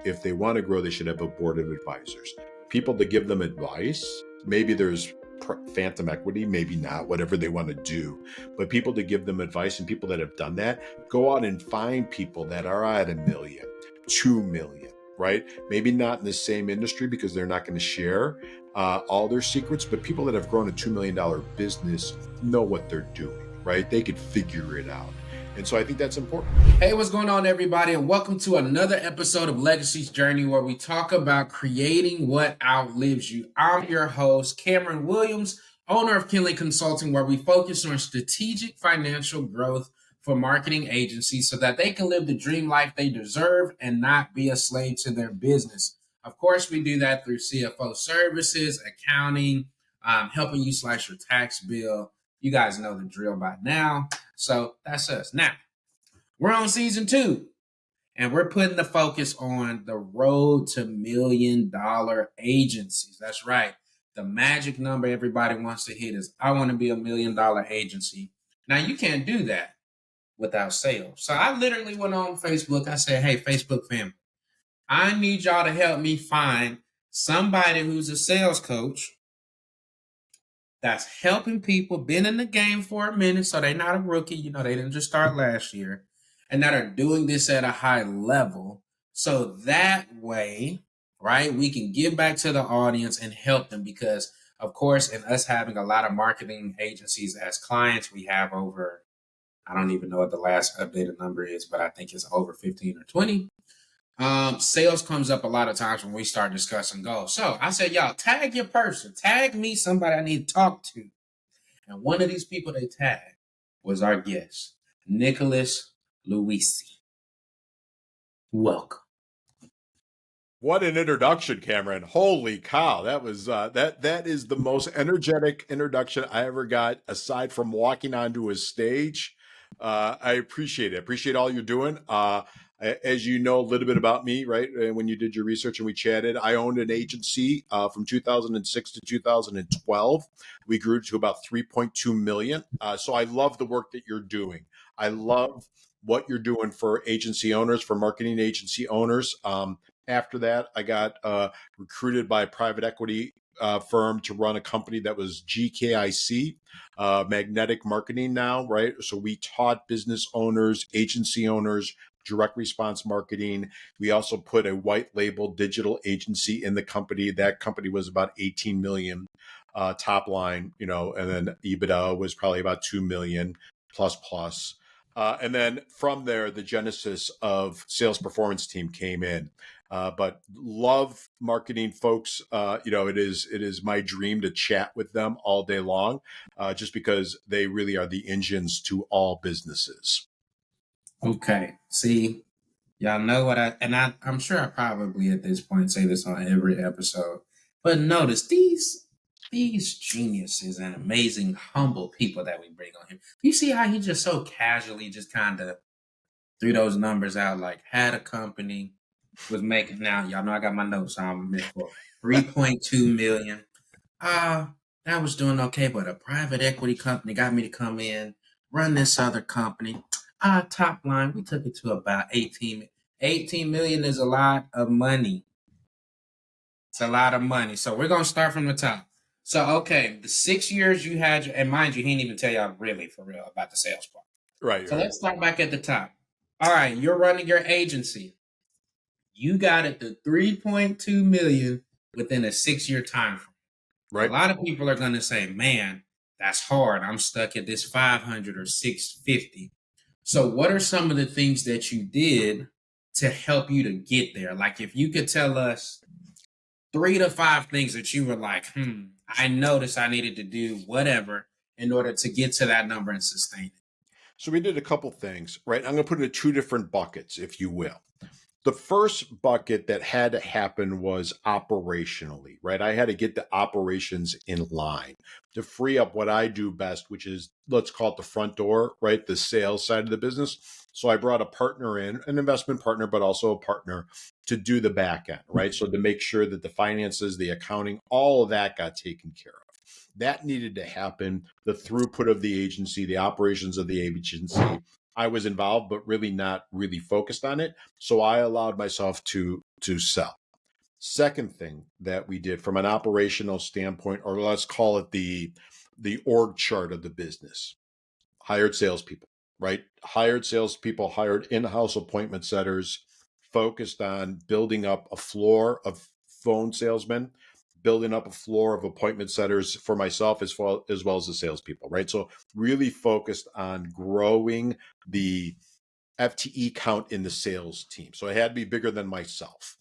if they want to grow, they should have a board of advisors, people to give them advice. Maybe there's phantom equity, maybe not, whatever they want to do, but people to give them advice, and people that have done that, go out and find people that are at $1 million, $2 million, right? Maybe not in the same industry because they're not going to share all their secrets, but people that have grown a $2 million business know what they're doing, right? They could figure it out. And so I think that's important. Hey, what's going on, everybody? And welcome to another episode of Legacy's Journey, where we talk about creating what outlives you. I'm your host, Cameron Williams, owner of Kinley Consulting, where we focus on strategic financial growth for marketing agencies so that they can live the dream life they deserve and not be a slave to their business. Of course, we do that through CFO services, accounting, helping you slice your tax bill. You guys know the drill by now. So that's us. Now, we're on season 2, and we're putting the focus on the road to $1 million agencies. That's right. The magic number everybody wants to hit is, I want to be $1 million agency. Now, you can't do that without sales. So I literally went on Facebook. I said, hey, Facebook family, I need y'all to help me find somebody who's a sales coach that's helping people, been in the game for a minute, so they're not a rookie. You know, they didn't just start last year, and that are doing this at a high level. So that way, right, we can give back to the audience and help them, because, of course, in us having a lot of marketing agencies as clients, we have over, I don't even know what the last updated number is, but I think it's over 15 or 20. Sales comes up a lot of times when we start discussing goals. So I said, y'all, tag your person, tag me somebody I need to talk to. And one of these people they tagged was our guest, Nicholas Luisi. Welcome. What an introduction, Cameron. Holy cow. That was that is the most energetic introduction I ever got, aside from walking onto a stage. I appreciate it. I appreciate all you're doing. As you know a little bit about me, right? When you did your research and we chatted, I owned an agency from 2006 to 2012. We grew to about 3.2 million. So I love the work that you're doing. I love what you're doing for agency owners, for marketing agency owners. After that, I got recruited by a private equity firm to run a company that was GKIC, Magnetic Marketing now, right? So we taught business owners, agency owners, direct response marketing. We also put a white label digital agency in the company. That company was about 18 million top line, you know, and then EBITDA was probably about 2 million plus. And then from there, the genesis of Sales Performance Team came in. But love marketing folks. You know, it is my dream to chat with them all day long, just because they really are the engines to all businesses. Okay. See, y'all know what I'm sure I probably at this point say this on every episode, but notice these geniuses and amazing, humble people that we bring on here. You see how he just so casually just kind of threw those numbers out, like had a company, was making, now y'all know I got my notes on, 3.2 million. That was doing okay, but a private equity company got me to come in, run this other company. Top line, we took it to about 18 million is a lot of money. It's a lot of money. So we're going to start from the top. So, okay, the 6 years you had, and mind you, he didn't even tell y'all really for real about the sales part. Right. So let's start back at the top. All right, you're running your agency. You got it to 3.2 million within a 6-year time frame. Right. A lot of people are going to say, man, that's hard. I'm stuck at this 500 or 650. So what are some of the things that you did to help you to get there? Like, if you could tell us 3 to 5 things that you were like, I noticed I needed to do whatever in order to get to that number and sustain it. So we did a couple things, right? I'm going to put it in 2 different buckets, if you will. The first bucket that had to happen was operationally, right? I had to get the operations in line to free up what I do best, which is, let's call it the front door, right? The sales side of the business. So I brought a partner in, an investment partner, but also a partner to do the back end, right? So to make sure that the finances, the accounting, all of that got taken care of. That needed to happen. The throughput of the agency, the operations of the agency I was involved, but really not really focused on it. So I allowed myself to sell. Second thing that we did from an operational standpoint, or let's call it the org chart of the business, hired salespeople, right? Hired salespeople, hired in-house appointment setters, focused on building up a floor of phone salesmen, building up a floor of appointment setters for myself as well as the salespeople, right? So really focused on growing the FTE count in the sales team. So it had to be bigger than myself.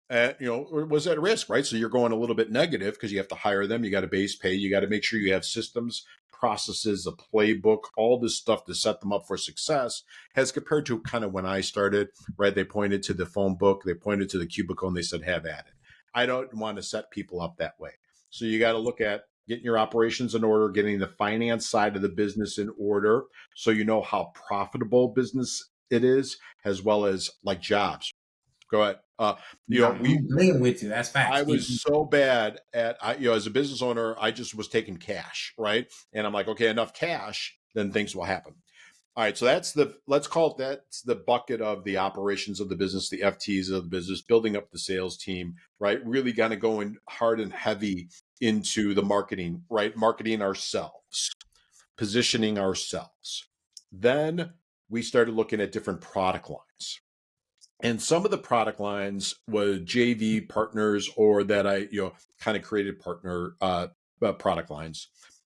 It was at risk, right? So you're going a little bit negative because you have to hire them. You got to base pay. You got to make sure you have systems, processes, a playbook, all this stuff to set them up for success. As compared to kind of when I started, right? They pointed to the phone book, they pointed to the cubicle, and they said, "Have at it." I don't want to set people up that way. So you got to look at getting your operations in order, getting the finance side of the business in order, so you know how profitable business it is, as well as like jobs. Go ahead. No, We I'm agreeing with you. That's I facts. was so bad at as a business owner, I just was taking cash, right? And I'm like, okay, enough cash, then things will happen. All right, so let's call it that's the bucket of the operations of the business, the FTs of the business, building up the sales team, right? Really kind of going hard and heavy into the marketing, right? Marketing ourselves, positioning ourselves. Then we started looking at different product lines. And some of the product lines were JV partners or that I, kind of created partner product lines.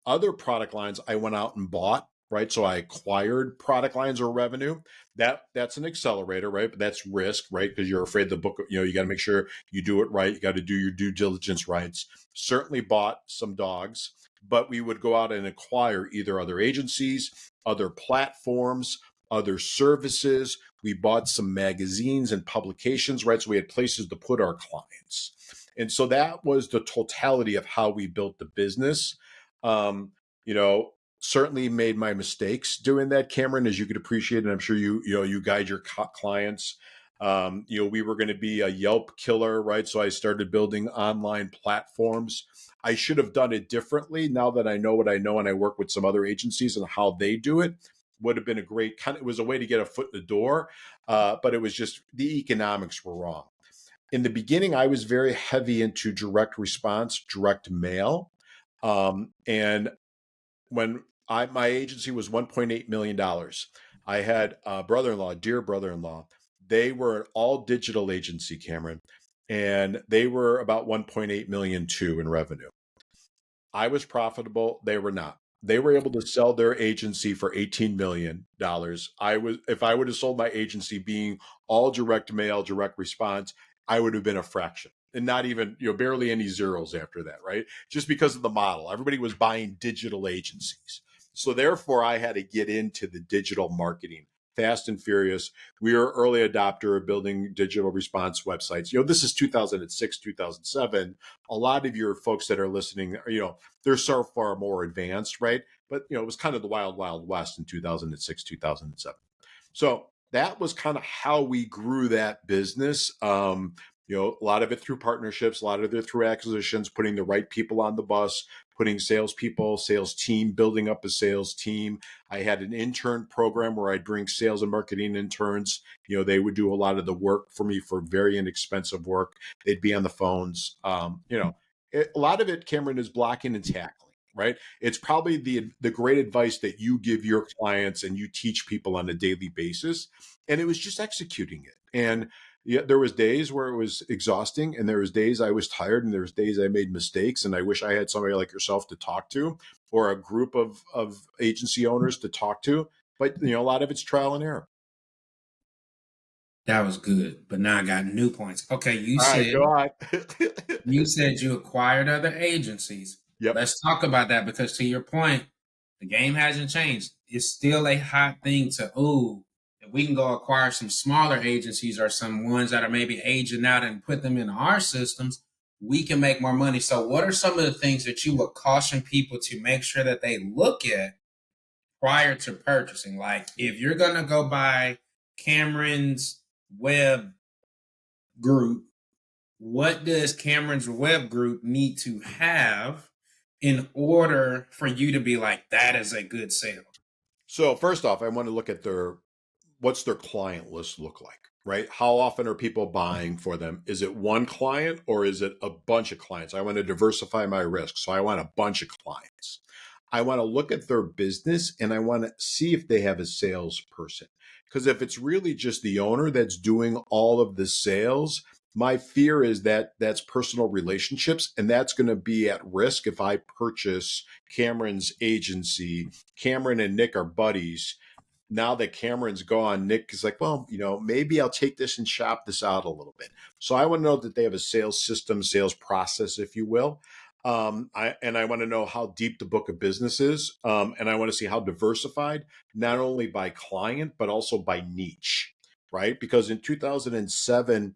Other product lines I went out and bought, right? So I acquired product lines or revenue. That's an accelerator, right? But that's risk, right? Because you're afraid the book, you got to make sure you do it right. You got to do your due diligence rights. Certainly bought some dogs, but we would go out and acquire either other agencies, other platforms, other services. We bought some magazines and publications, right? So we had places to put our clients. And so that was the totality of how we built the business. You know, certainly made my mistakes doing that, Cameron, as you could appreciate. And I'm sure you guide your clients. We were going to be a Yelp killer, right? So I started building online platforms. I should have done it differently. Now that I know what I know and I work with some other agencies and how they do it, would have been a great kind of, it was a way to get a foot in the door, but it was just the economics were wrong. In the beginning, I was very heavy into direct response, direct mail. And when my agency was $1.8 million, I had a brother-in-law, dear brother-in-law. They were an all digital agency, Cameron, and they were about 1.8 million too in revenue. I was profitable. They were not. They were able to sell their agency for $18 million. If I would have sold my agency being all direct mail, direct response, I would have been a fraction and not even, barely any zeros after that, right? Just because of the model. Everybody was buying digital agencies. So therefore, I had to get into the digital marketing fast and furious. We were early adopter of building digital response websites. This is 2006, 2007. A lot of your folks that are listening, they're so far more advanced, right? But it was kind of the wild, wild west in 2006, 2007. So that was kind of how we grew that business. A lot of it through partnerships, a lot of it through acquisitions, putting the right people on the bus, putting salespeople, sales team, building up a sales team. I had an intern program where I'd bring sales and marketing interns. They would do a lot of the work for me for very inexpensive work. They'd be on the phones. A lot of it, Cameron, is blocking and tackling, right? It's probably the great advice that you give your clients and you teach people on a daily basis. And it was just executing it. And yeah, there was days where it was exhausting, and there was days I was tired, and there was days I made mistakes, and I wish I had somebody like yourself to talk to, or a group of agency owners to talk to. But a lot of it's trial and error. That was good, but now I got new points. Okay, All right, go on. you said you acquired other agencies. Yep. Let's talk about that because to your point, the game hasn't changed. It's still a hot thing to if we can go acquire some smaller agencies or some ones that are maybe aging out and put them in our systems, we can make more money. So what are some of the things that you would caution people to make sure that they look at prior to purchasing? Like if you're gonna go buy Cameron's web group, what does Cameron's web group need to have in order for you to be like, that is a good sale? So first off, I want to look at their what's their client list look like, right? How often are people buying for them? Is it one client or is it a bunch of clients? I want to diversify my risk. So I want a bunch of clients. I want to look at their business and I want to see if they have a salesperson. Because if it's really just the owner that's doing all of the sales, my fear is that that's personal relationships and that's going to be at risk if I purchase Cameron's agency. Cameron and Nick are buddies. Now that Cameron's gone, Nick is like, well, maybe I'll take this and shop this out a little bit. So I want to know that they have a sales system, sales process, if you will. I want to know how deep the book of business is. And I want to see how diversified, not only by client, but also by niche, right? Because in 2007,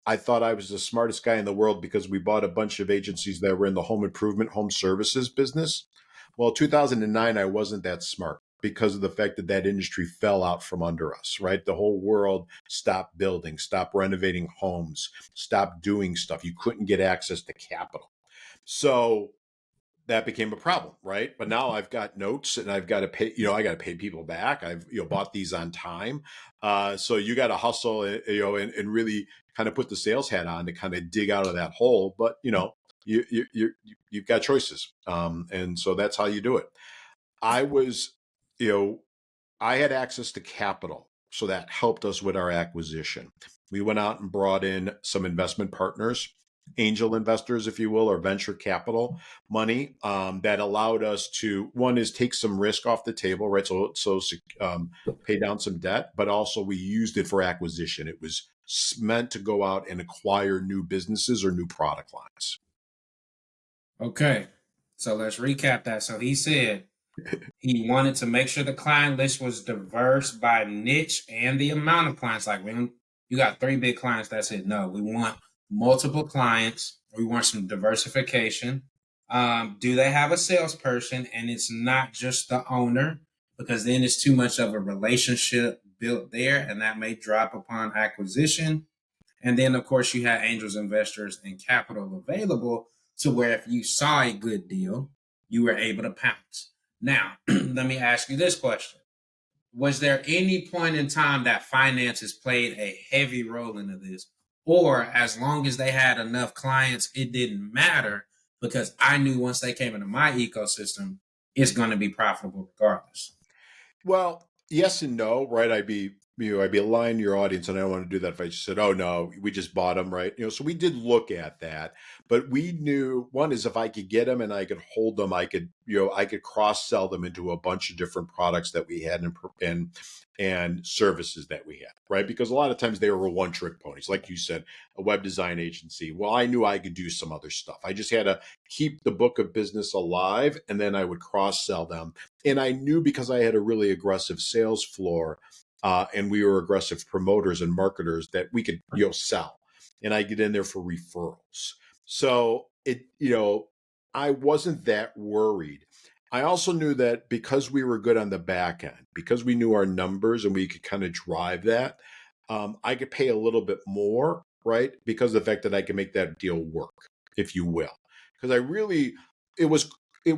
I thought I was the smartest guy in the world because we bought a bunch of agencies that were in the home improvement, home services business. Well, 2009, I wasn't that smart because of the fact that that industry fell out from under us, right? The whole world stopped building, stopped renovating homes, stopped doing stuff. You couldn't get access to capital. So that became a problem, right? But now I've got notes and I've got to pay, I got to pay people back. I've, bought these on time. So you got to hustle, and really kind of put the sales hat on to kind of dig out of that hole. But, you've got choices. And so that's how you do it. I was, you know, I had access to capital. So that helped us with our acquisition. We went out and brought in some investment partners, angel investors, if you will, or venture capital money, that allowed us to, one is take some risk off the table, right? So pay down some debt, but also we used it for acquisition. It was meant to go out and acquire new businesses or new product lines. Okay. So let's recap that. So he said he wanted to make sure the client list was diverse by niche and the amount of clients. Like when you got three big clients, that's it. No, we want multiple clients. We want some diversification. Do they have a salesperson? And it's not just the owner, because then it's too much of a relationship built there, and that may drop upon acquisition. And then, of course, you have angels, investors, and capital available to where if you saw a good deal, you were able to pounce. Now, let me ask you this question. Was there any point in time that finances played a heavy role into this? Or as long as they had enough clients, it didn't matter because I knew once they came into my ecosystem, it's going to be profitable regardless. Well, yes and no, right? I'd be lying to your audience, and I don't want to do that if I just said, "Oh no, we just bought them," right? So we did look at that, but we knew one is if I could get them and I could hold them, I could cross sell them into a bunch of different products that we had and services that we had, right? Because a lot of times they were one trick ponies, like you said, a web design agency. Well, I knew I could do some other stuff. I just had to keep the book of business alive, and then I would cross sell them. And I knew because I had a really aggressive sales floor, and we were aggressive promoters and marketers that we could, sell. And I get in there for referrals. So I wasn't that worried. I also knew that because we were good on the back end, because we knew our numbers and we could kind of drive that, I could pay a little bit more, right? Because of the fact that I can make that deal work, if you will. Because it was it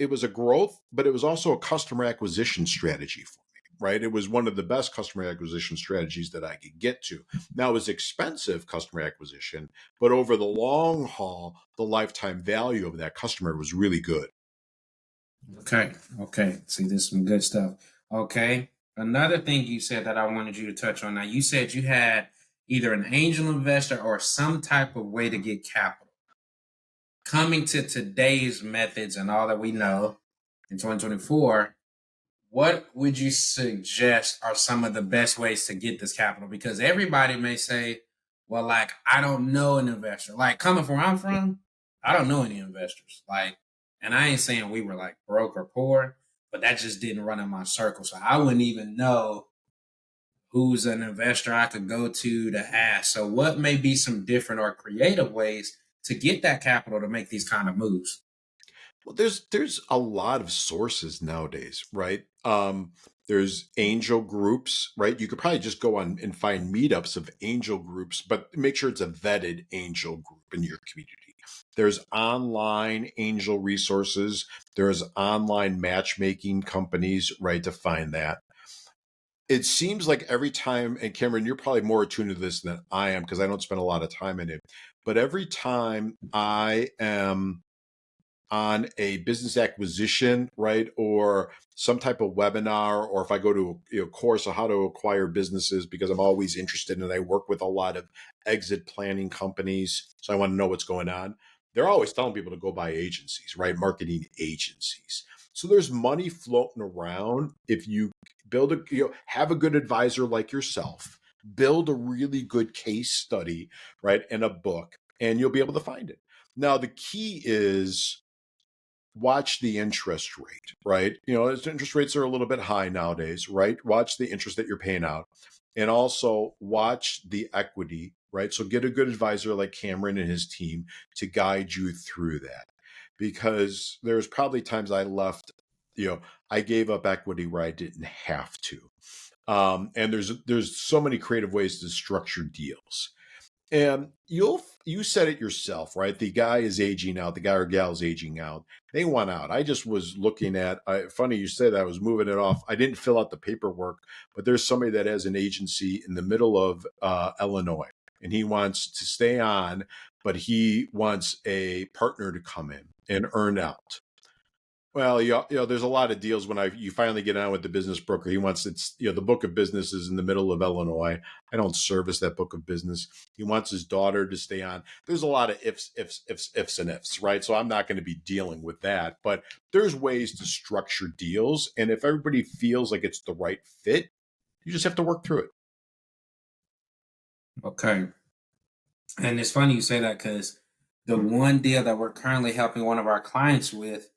was a growth, but it was also a customer acquisition strategy for me, right? It was one of the best customer acquisition strategies that I could get to. Now it was expensive customer acquisition, but over the long haul, the lifetime value of that customer was really good. Okay. Okay. See, this is some good stuff. Okay. Another thing you said that I wanted you to touch on. Now, you said you had either an angel investor or some type of way to get capital. Coming to today's methods and all that we know in 2024, what would you suggest are some of the best ways to get this capital? Because everybody may say, well, like, I don't know an investor. Like, coming from where I'm from, I don't know any investors. Like, and I ain't saying we were like broke or poor, but that just didn't run in my circle. So I wouldn't even know who's an investor I could go to ask. So, what may be some different or creative ways to get that capital to make these kind of moves? Well, there's a lot of sources nowadays, right? There's angel groups, right? You could probably just go on and find meetups of angel groups, but make sure it's a vetted angel group in your community. There's online angel resources. There's online matchmaking companies, right, to find that. it seems like every time, and Cameron, you're probably more attuned to this than I am because I don't spend a lot of time in it. But every time I am on a business acquisition, right, or some type of webinar, or if I go to a course on how to acquire businesses, because I'm always interested and I work with a lot of exit planning companies, so I want to know what's going on. They're always telling people to go buy agencies, right, marketing agencies. So there's money floating around if you build have a good advisor like yourself, build a really good case study, right, and a book, and you'll be able to find it. Now the key is watch the interest rate, right? Interest rates are a little bit high nowadays, right? Watch the interest that you're paying out, and also watch the equity, right? So get a good advisor like Cameron and his team to guide you through that, because there's probably times I left, I gave up equity where I didn't have to. And there's so many creative ways to structure deals. And you said it yourself, right? The guy is aging out. The guy or gal is aging out. They want out. I just was looking at. Funny you say that. I was moving it off. I didn't fill out the paperwork, but there's somebody that has an agency in the middle of Illinois, and he wants to stay on, but he wants a partner to come in and earn out. Well, there's a lot of deals when you finally get on with the business broker. He wants the book of business is in the middle of Illinois. I don't service that book of business. He wants his daughter to stay on. There's a lot of ifs, and ifs, right? So I'm not going to be dealing with that. But there's ways to structure deals, and if everybody feels like it's the right fit, you just have to work through it. Okay. And it's funny you say that because the one deal that we're currently helping one of our clients with,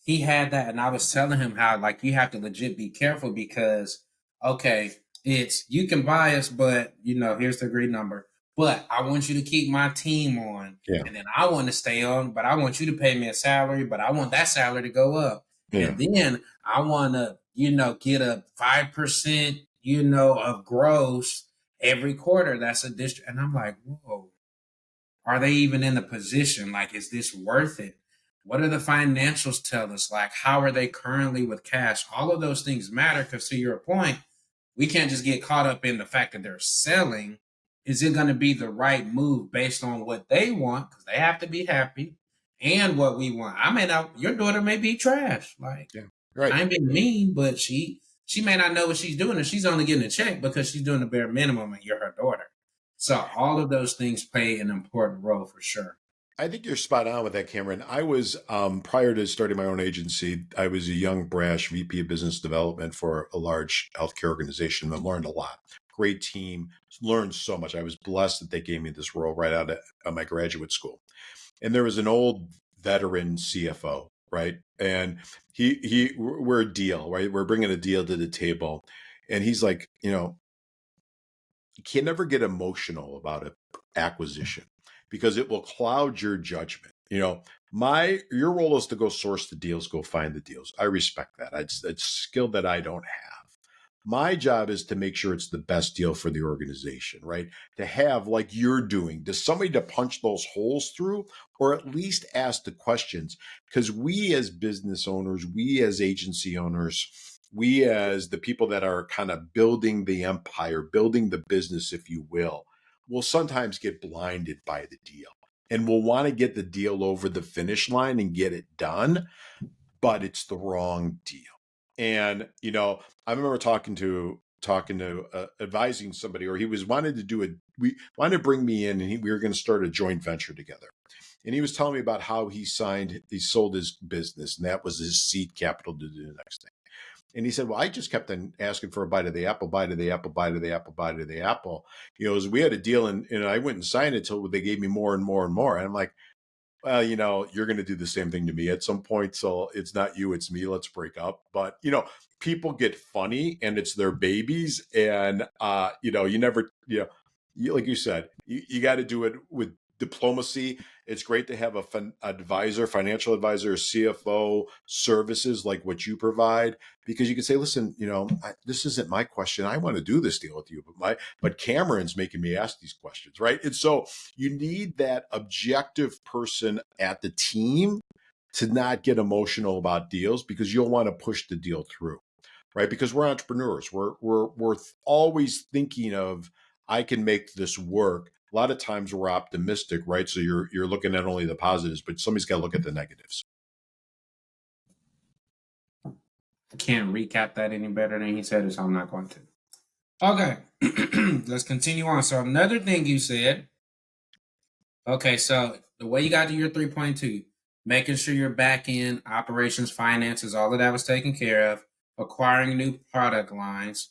he had that, and I was telling him how like you have to legit be careful because okay, it's you can buy us, but here's the agreed number. But I want you to keep my team on, Yeah. and then I want to stay on, but I want you to pay me a salary, but I want that salary to go up. Yeah. And then I want to, get a 5%, of gross every quarter. That's a district. And I'm like, whoa, are they even in the position? Like, is this worth it? What do the financials tell us? Like, how are they currently with cash? All of those things matter because, to your point, we can't just get caught up in the fact that they're selling. Is it going to be the right move based on what they want? Because they have to be happy and what we want. I may not, your daughter may be trash. Like, Yeah. Right. I ain't being mean, but she may not know what she's doing, and she's only getting a check because she's doing the bare minimum and you're her daughter. So all of those things play an important role for sure. I think you're spot on with that, Cameron. I was, prior to starting my own agency, I was a young, brash VP of business development for a large healthcare organization and learned a lot. Great team, learned so much. I was blessed that they gave me this role right out of my graduate school. And there was an old veteran CFO, right? And we're a deal, right? We're bringing a deal to the table. And he's like, you can never get emotional about an acquisition because it will cloud your judgment. Your role is to go source the deals, go find the deals. I respect that. It's a skill that I don't have. My job is to make sure it's the best deal for the organization, right? To have, like you're doing, does somebody to punch those holes through, or at least ask the questions? Because we as business owners, we as agency owners, we as the people that are kind of building the empire, building the business, if you will sometimes get blinded by the deal. And we'll want to get the deal over the finish line and get it done, but it's the wrong deal. And I remember talking to advising somebody, or he was wanted to do we wanted to bring me in, and we were going to start a joint venture together. And he was telling me about how he sold his business, and that was his seed capital to do the next thing. And he said, well, I just kept on asking for a bite of the apple, bite of the apple, bite of the apple, bite of the apple. As we had a deal, and I wouldn't sign it until they gave me more and more and more. And I'm like, well, you're going to do the same thing to me at some point. So it's not you, it's me. Let's break up. But, people get funny and it's their babies. And, you never, like you said, you got to do it with diplomacy. It's great to have advisor, financial advisor, CFO services like what you provide, because you can say, listen, this isn't my question. I want to do this deal with you, but Cameron's making me ask these questions, right? And so you need that objective person at the team to not get emotional about deals, because you'll want to push the deal through, right? Because we're entrepreneurs. We're always thinking of, I can make this work. A lot of times we're optimistic, right? So you're looking at only the positives, but somebody's got to look at the negatives. Can't recap that any better than he said it, so I'm not going to. Okay, let's continue on. So another thing you said. Okay, so the way you got to your 3.2, making sure your back end operations, finances, all of that was taken care of, acquiring new product lines.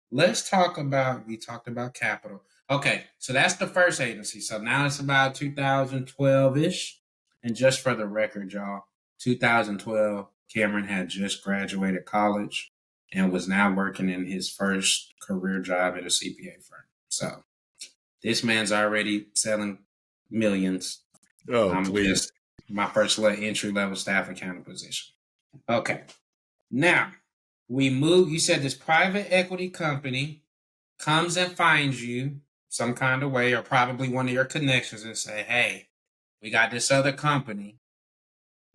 Let's talk about, we talked about capital. Okay, so that's the first agency. So now it's about 2012-ish. And just for the record, y'all, 2012, Cameron had just graduated college and was now working in his first career job at a CPA firm. So this man's already selling millions. Oh, I'm please. just my first entry level staff accounting position. Okay. Now we move. You said this private equity company comes and finds you some kind of way, or probably one of your connections, and say, "Hey, we got this other company.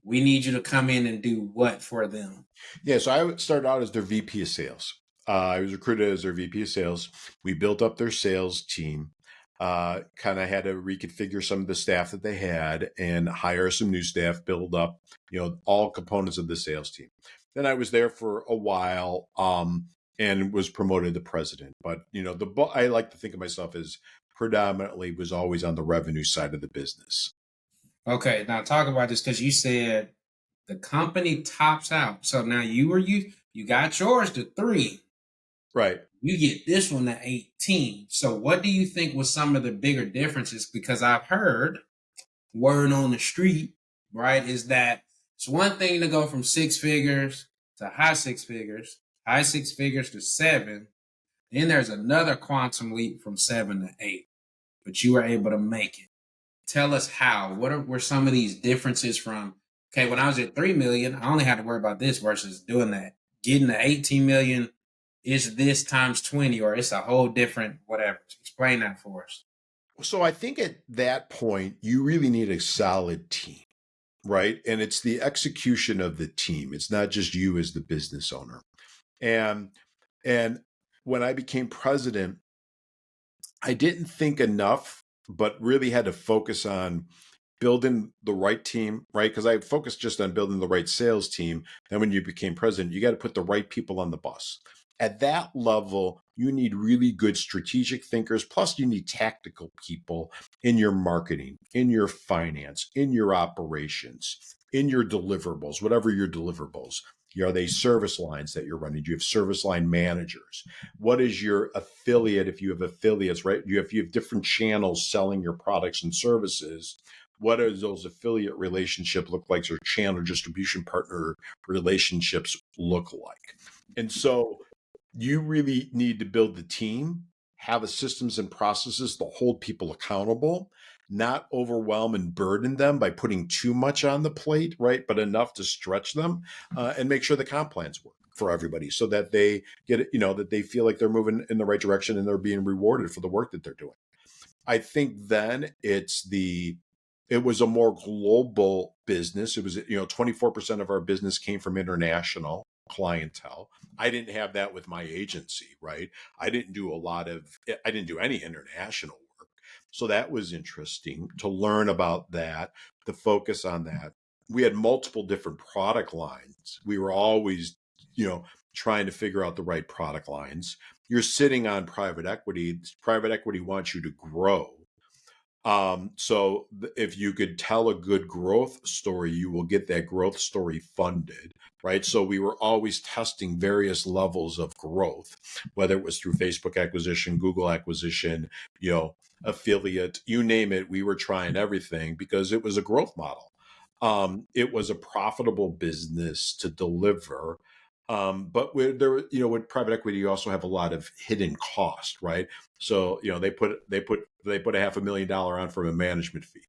We need you to come in and do what for them?" Yeah, so I started out as their VP of sales. I was recruited as their VP of sales. We built up their sales team, kind of had to reconfigure some of the staff that they had and hire some new staff, build up, all components of the sales team. Then I was there for a while, and was promoted to president. But, I like to think of myself as predominantly was always on the revenue side of the business. Okay, now talk about this because you said the company tops out. So now you got yours to 3. Right. You get this one to 18. So what do you think was some of the bigger differences? Because I've heard word on the street, right, is that it's one thing to go from 6 figures to high 6 figures, high 6 figures to 7. Then there's another quantum leap from 7 to 8. But you were able to make it. Tell us how. What were some of these differences from, okay, when I was at 3 million, I only had to worry about this versus doing that. Getting to 18 million is this times 20, or it's a whole different whatever. Explain that for us. So I think at that point, you really need a solid team, right? And it's the execution of the team. It's not just you as the business owner. And and when I became president, I didn't think enough, but really had to focus on building the right team, right? Because I focused just on building the right sales team. Then when you became president, you got to put the right people on the bus. At that level, you need really good strategic thinkers. Plus, you need tactical people in your marketing, in your finance, in your operations, in your deliverables, whatever your deliverables. Are they service lines that you're running? Do you have service line managers? What is your affiliate? If you have affiliates, right? If you have different channels selling your products and services, what does those affiliate relationship look like, or channel distribution partner relationships look like? And so you really need to build the team, have the systems and processes to hold people accountable, not overwhelm and burden them by putting too much on the plate, right? But enough to stretch them, and make sure the comp plans work for everybody so that they get it, that they feel like they're moving in the right direction and they're being rewarded for the work that they're doing. I think then it was a more global business. It was, 24% of our business came from international clientele. I didn't have that with my agency, right? I didn't do any international work. So that was interesting to learn about that, to focus on that. We had multiple different product lines. We were always, trying to figure out the right product lines. You're sitting on private equity. Private equity wants you to grow. So if you could tell a good growth story, you will get that growth story funded, right? So we were always testing various levels of growth, whether it was through Facebook acquisition, Google acquisition, affiliate, you name it. We were trying everything because it was a growth model. It was a profitable business to deliver. But with private equity, you also have a lot of hidden cost, right? So, they put $500,000 on from a management fee,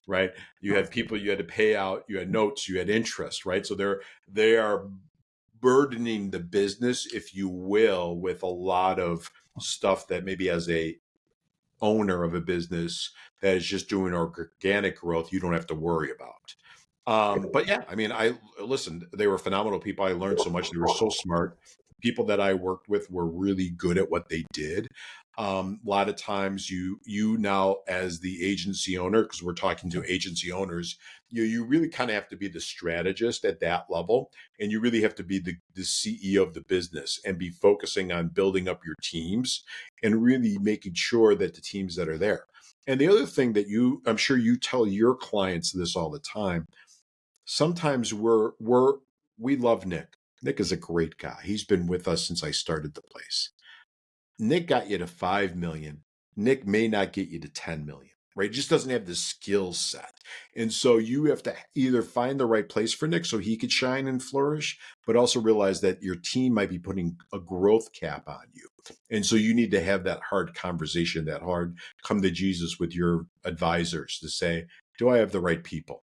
right? You had people you had to pay out, you had notes, you had interest, right? So they are burdening the business, if you will, with a lot of stuff that maybe as a owner of a business that is just doing organic growth, you don't have to worry about. But yeah, I mean, I listened. They were phenomenal people. I learned so much. They were so smart. People that I worked with were really good at what they did. A lot of times, you now as the agency owner, because we're talking to agency owners, you really kind of have to be the strategist at that level, and you really have to be the CEO of the business and be focusing on building up your teams and really making sure that the teams that are there. And the other thing that I'm sure you tell your clients this all the time, sometimes we love Nick. Nick is a great guy. He's been with us since I started the place. Nick got you to 5 million. Nick may not get you to 10 million, right? He just doesn't have the skill set. And so you have to either find the right place for Nick so he could shine and flourish, but also realize that your team might be putting a growth cap on you. And so you need to have that hard conversation, that hard come to Jesus with your advisors to say, do I have the right people?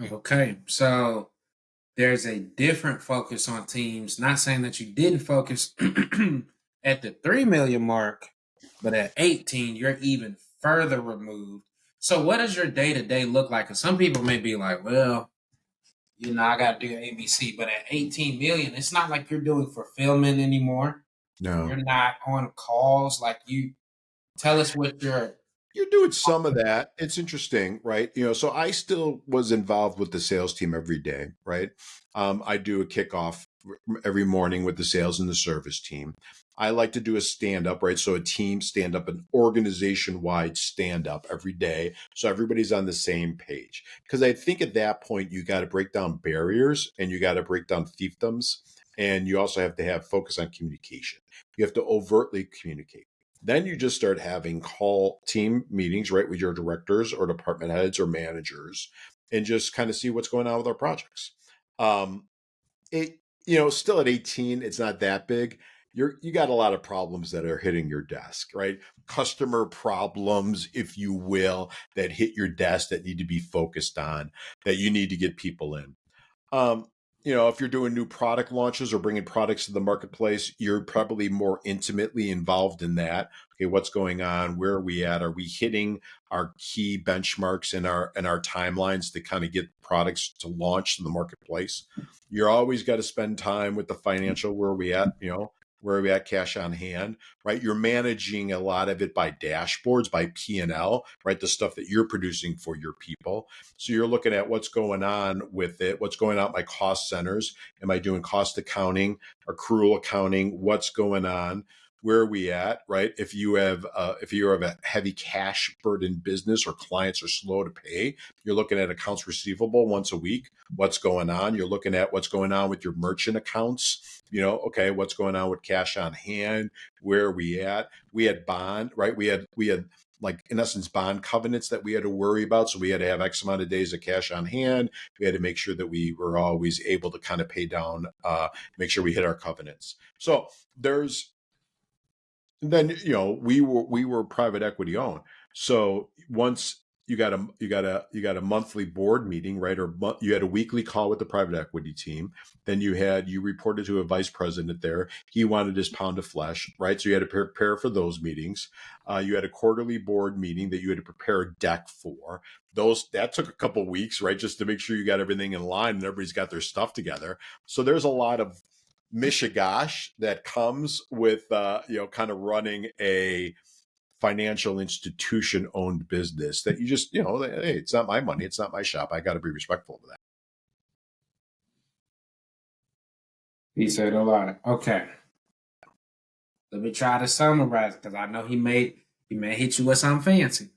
Okay, so there's a different focus on teams. Not saying that you didn't focus at the 3 million mark, but at 18, you're even further removed. So, what does your day to day look like? Because some people may be like, well, I got to do ABC, but at 18 million, it's not like you're doing fulfillment anymore. No. You're not on calls. Like, you tell us what your. You're doing some of that. It's interesting, right? So I still was involved with the sales team every day, right? I do a kickoff every morning with the sales and the service team. I like to do a stand up, right? So a team stand up, an organization wide stand up every day. So everybody's on the same page. Because I think at that point, you got to break down barriers and you got to break down fiefdoms. And you also have to have focus on communication. You have to overtly communicate. Then you just start having call team meetings, right, with your directors or department heads or managers and just kind of see what's going on with our projects. Um, still at 18, it's not that big. You got a lot of problems that are hitting your desk, right? Customer problems, if you will, that hit your desk that need to be focused on, that you need to get people in. Um, if you're doing new product launches or bringing products to the marketplace, you're probably more intimately involved in that. Okay, what's going on? Where are we at? Are we hitting our key benchmarks and our timelines to kind of get products to launch in the marketplace? You're always got to spend time with the financial. Where are we at? Where are we at? Cash on hand, right? You're managing a lot of it by dashboards, by P&L, right? The stuff that you're producing for your people. So you're looking at what's going on with it, what's going on at my cost centers. Am I doing cost accounting, accrual accounting? What's going on? Where are we at, right? If you have a heavy cash burden business or clients are slow to pay, you're looking at accounts receivable once a week. What's going on? You're looking at what's going on with your merchant accounts. Okay, what's going on with cash on hand? Where are we at? We had bond, right? We had like in essence bond covenants that we had to worry about. So we had to have X amount of days of cash on hand. We had to make sure that we were always able to kind of pay down, make sure we hit our covenants. So there's then we were private equity owned. So once you got a monthly board meeting, right? Or you had a weekly call with the private equity team. Then you reported to a vice president there. He wanted his pound of flesh, right? So you had to prepare for those meetings. You had a quarterly board meeting that you had to prepare a deck for. That took a couple weeks, right? Just to make sure you got everything in line and everybody's got their stuff together. So there's a lot of mishigash that comes with kind of running a financial institution owned business that you just hey, it's not my money, it's not my shop, I got to be respectful of that. He said a lot. Okay. Let me try to summarize because I know he may hit you with something fancy.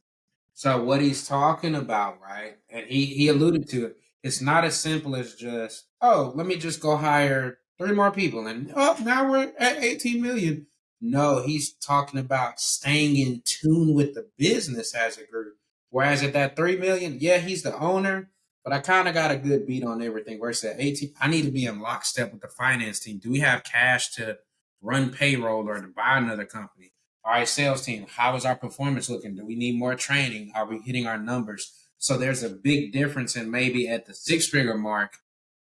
So what he's talking about, right? And he alluded to it. It's not as simple as just, oh, let me just go hire 3 more people and now we're at 18 million. No, he's talking about staying in tune with the business as a group. Whereas at that 3 million, yeah, he's the owner, but I kind of got a good beat on everything. Whereas at 18, I need to be in lockstep with the finance team. Do we have cash to run payroll or to buy another company? All right, sales team, how is our performance looking? Do we need more training? Are we hitting our numbers? So there's a big difference in maybe at the 6 figure mark,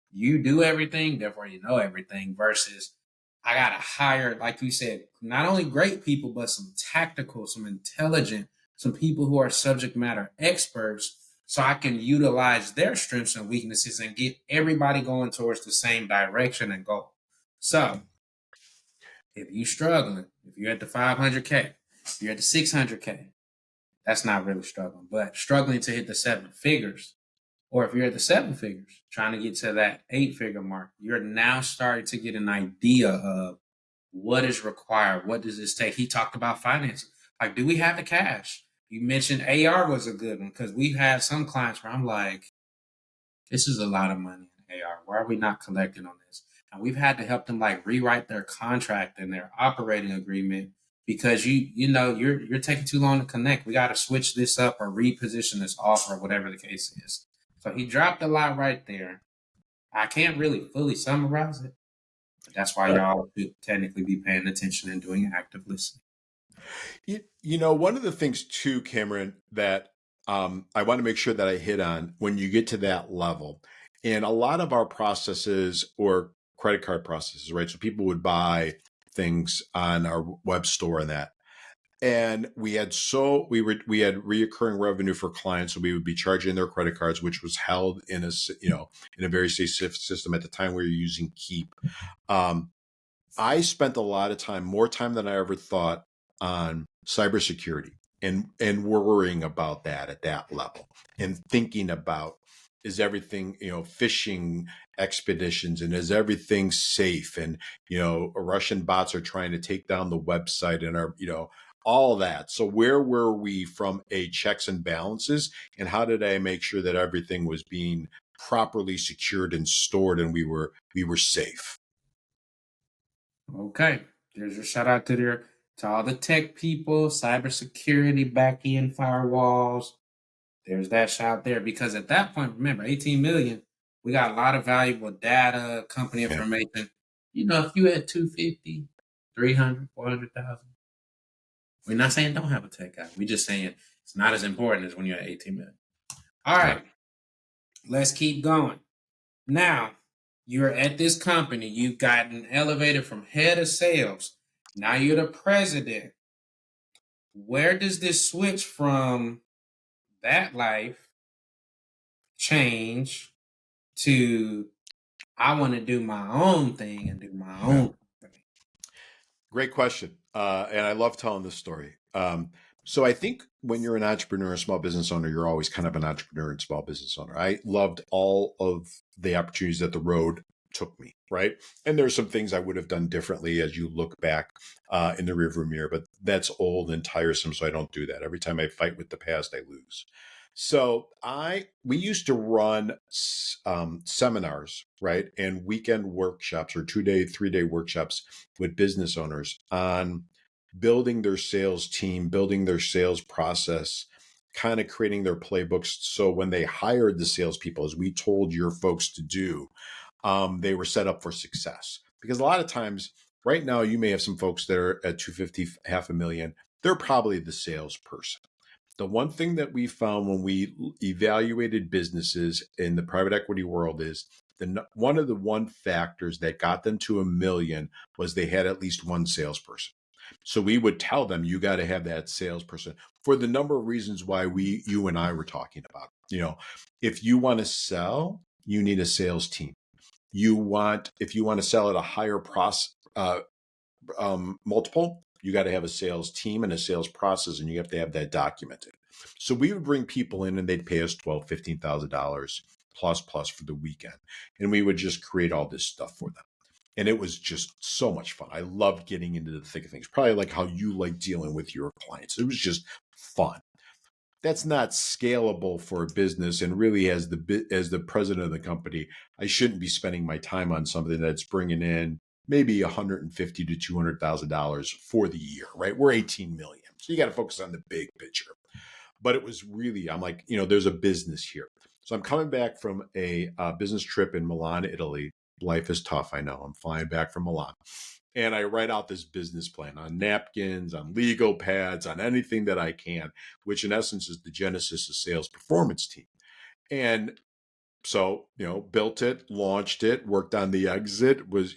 you do everything, therefore you know everything, versus I got to hire, like you said, not only great people, but some tactical, some intelligent, some people who are subject matter experts so I can utilize their strengths and weaknesses and get everybody going towards the same direction and goal. So if you're struggling, if you're at the 500K, if you're at the 600K, that's not really struggling, but struggling to hit the seven figures, or if you're at the seven figures, trying to get to that 8 figure mark, you're now starting to get an idea of what is required. What does this take? He talked about finance. Like, do we have the cash? You mentioned AR was a good one because we've had some clients where I'm like, this is a lot of money in AR. Why are we not collecting on this? And we've had to help them like rewrite their contract and their operating agreement because you're taking too long to connect. We got to switch this up or reposition this offer or whatever the case is. So he dropped a lot right there. I can't really fully summarize it, but that's why y'all should technically be paying attention and doing active listening. One of the things too, Cameron, that I want to make sure that I hit on when you get to that level, and a lot of our processes or credit card processes, right? So people would buy things on our web store and that. And we had reoccurring revenue for clients, so we would be charging their credit cards, which was held in a very safe system. At the time we were using Keep. I spent a lot of time, more time than I ever thought, on cybersecurity and worrying about that at that level and thinking about, is everything, phishing expeditions, and is everything safe? And, Russian bots are trying to take down the website and all that. So where were we from a checks and balances, and how did I make sure that everything was being properly secured and stored and we were safe? Okay, there's your shout out to all the tech people, cybersecurity, back end firewalls. There's that shout there because at that point, remember, 18 million, we got a lot of valuable data, company Yeah. information. If you had 250, 300, 400,000, we're not saying don't have a tech guy. We're just saying it's not as important as when you're at 18 million. All right, let's keep going. Now, you're at this company, you've gotten elevated from head of sales. Now you're the president. Where does this switch from that life change to I want to do my own thing and do my own thing? Great question. And I love telling this story. So I think when you're an entrepreneur, a small business owner, you're always kind of an entrepreneur and small business owner. I loved all of the opportunities that the road took me, right? And there's some things I would have done differently as you look back in the rearview mirror, but that's old and tiresome, so I don't do that. Every time I fight with the past, I lose. So we used to run seminars, right, and weekend workshops or 2-day, 3-day workshops with business owners on building their sales team, building their sales process, kind of creating their playbooks. So when they hired the salespeople, as we told your folks to do, they were set up for success. Because a lot of times, right now, you may have some folks that are at 250, half a million. They're probably the salesperson. The one thing that we found when we evaluated businesses in the private equity world is one of the factors that got them to a million was they had at least one salesperson. So we would tell them, you got to have that salesperson for the number of reasons why you and I were talking about. If you want to sell, you need a sales team. If you want to sell at a higher multiple, you got to have a sales team and a sales process, and you have to have that documented. So we would bring people in and they'd pay us $12,000, $15,000 plus for the weekend. And we would just create all this stuff for them. And it was just so much fun. I loved getting into the thick of things, probably like how you like dealing with your clients. It was just fun. That's not scalable for a business. And really, as the president of the company, I shouldn't be spending my time on something that's bringing in maybe $150,000 to $200,000 for the year, right? We're 18 million. So you got to focus on the big picture. But it was really, I'm like, there's a business here. So I'm coming back from a business trip in Milan, Italy. Life is tough, I know. I'm flying back from Milan. And I write out this business plan on napkins, on legal pads, on anything that I can, which in essence is the genesis of sales performance team. And So, built it, launched it, worked on the exit, was,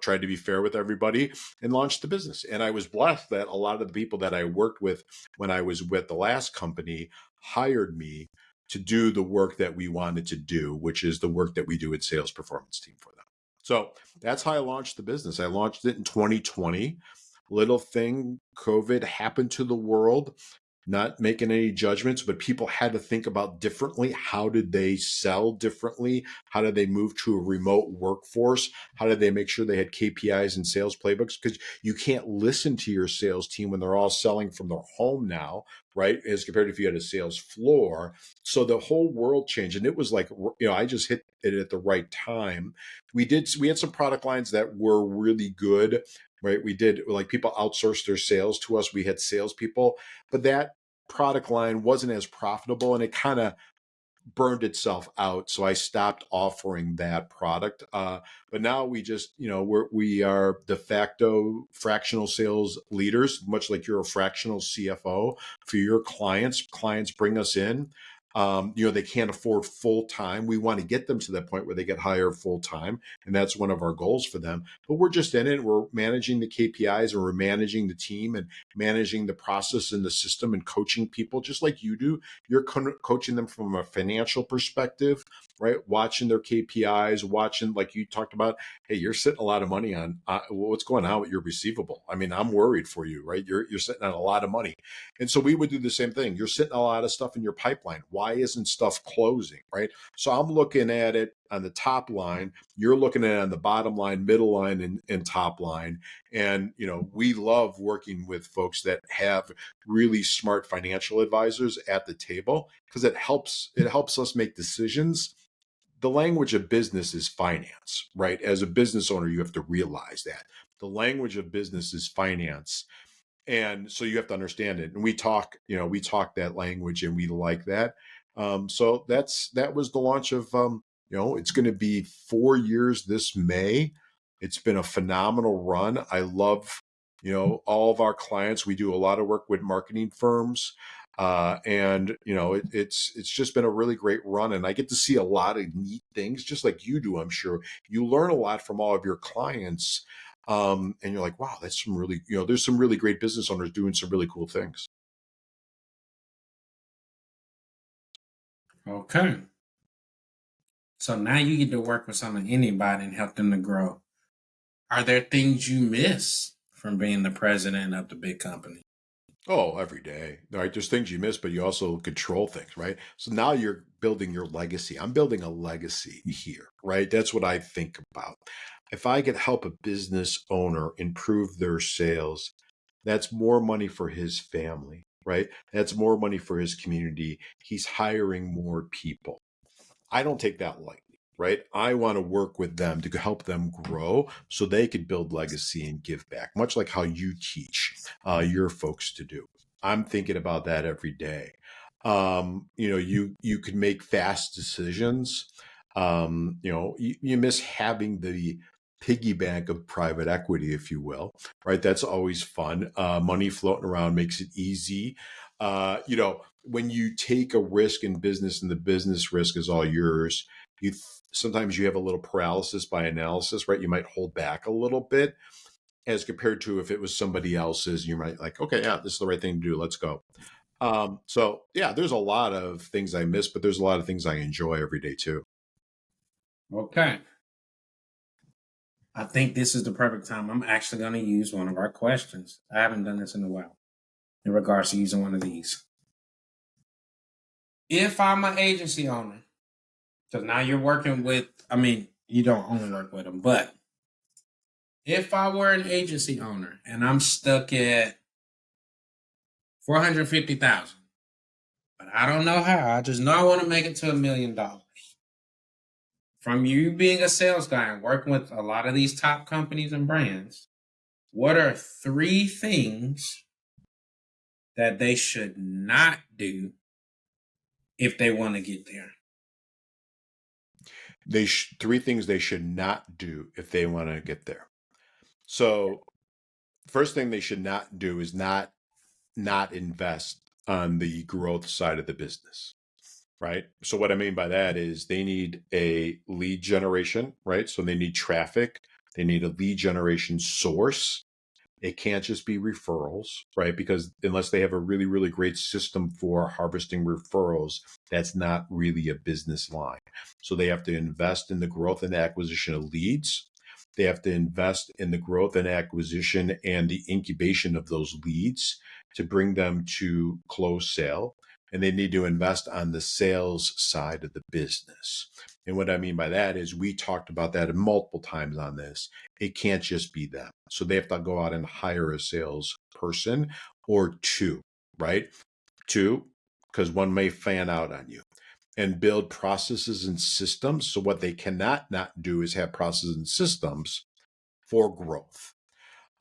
tried to be fair with everybody and launched the business. And I was blessed that a lot of the people that I worked with when I was with the last company hired me to do the work that we wanted to do, which is the work that we do at Sales Performance Team for them. So that's how I launched the business. I launched it in 2020. Little thing, COVID happened to the world, not making any judgments, but people had to think about differently. How did they sell differently? How did they move to a remote workforce? How did they make sure they had KPIs and sales playbooks? Because you can't listen to your sales team when they're all selling from their home now, right? As compared to if you had a sales floor. So the whole world changed. And it was like, I just hit it at the right time. We had some product lines that were really good, right? We did, like, people outsourced their sales to us. We had salespeople, but that product line wasn't as profitable and it kind of burned itself out. So I stopped offering that product. But now we just, we are de facto fractional sales leaders, much like you're a fractional CFO for your clients. Clients bring us in. They can't afford full time. We want to get them to that point where they get hired full time. And that's one of our goals for them. But we're just in it. We're managing the KPIs and we're managing the team and managing the process and the system and coaching people just like you do. You're coaching them from a financial perspective, right? Watching their KPIs, watching, like you talked about, hey, you're sitting a lot of money on what's going on with your receivable. I mean, I'm worried for you, right? You're sitting on a lot of money. And so we would do the same thing. You're sitting a lot of stuff in your pipeline. Why isn't stuff closing, right? So I'm looking at it on the top line. You're looking at it on the bottom line, middle line, and top line. And, we love working with folks that have really smart financial advisors at the table because it helps us make decisions. The language of business is finance, right? As a business owner, you have to realize that the language of business is finance, and so you have to understand it. And we talk that language and we like that. So that was the launch of, it's going to be 4 years this May. It's been a phenomenal run. I love, all of our clients. We do a lot of work with marketing firms. And it's just been a really great run, and I get to see a lot of neat things, just like you do. I'm sure you learn a lot from all of your clients, and you're like, wow, that's some really, there's some really great business owners doing some really cool things. Okay. So now you get to work with some of anybody and help them to grow. Are there things you miss from being the president of the big company? Oh, every day, right? There's things you miss, but you also control things, right? So now you're building your legacy. I'm building a legacy here, right? That's what I think about. If I could help a business owner improve their sales, that's more money for his family, right? That's more money for his community. He's hiring more people. I don't take that lightly, right? I want to work with them to help them grow so they could build legacy and give back, much like how you teach your folks to do. I'm thinking about that every day. You can make fast decisions. You miss having the piggy bank of private equity, if you will, right? That's always fun. Money floating around makes it easy. When you take a risk in business and the business risk is all yours, sometimes you have a little paralysis by analysis, right? You might hold back a little bit as compared to if it was somebody else's. You might like, okay, yeah, this is the right thing to do. Let's go. So yeah, there's a lot of things I miss, but there's a lot of things I enjoy every day too. Okay. I think this is the perfect time. I'm actually going to use one of our questions. I haven't done this in a while in regards to using one of these. If I'm an agency owner, because now you're working with, you don't only work with them, but if I were an agency owner and I'm stuck at 450,000, but I don't know how, I just know I want to make it to $1 million. From you being a sales guy and working with a lot of these top companies and brands, what are 3 things that they should not do if they want to get there? Three things they should not do if they want to get there. So first thing they should not do is not invest on the growth side of the business, right? So what I mean by that is they need a lead generation, right? So they need traffic. They need a lead generation source. It can't just be referrals, right? Because unless they have a really, really great system for harvesting referrals, that's not really a business line. So they have to invest in the growth and acquisition of leads. They have to invest in the growth and acquisition and the incubation of those leads to bring them to close sale. And they need to invest on the sales side of the business. And what I mean by that is we talked about that multiple times on this. It can't just be them. So they have to go out and hire a salesperson or two, right? Two, because one may fan out on you, and build processes and systems. So what they cannot not do is have processes and systems for growth.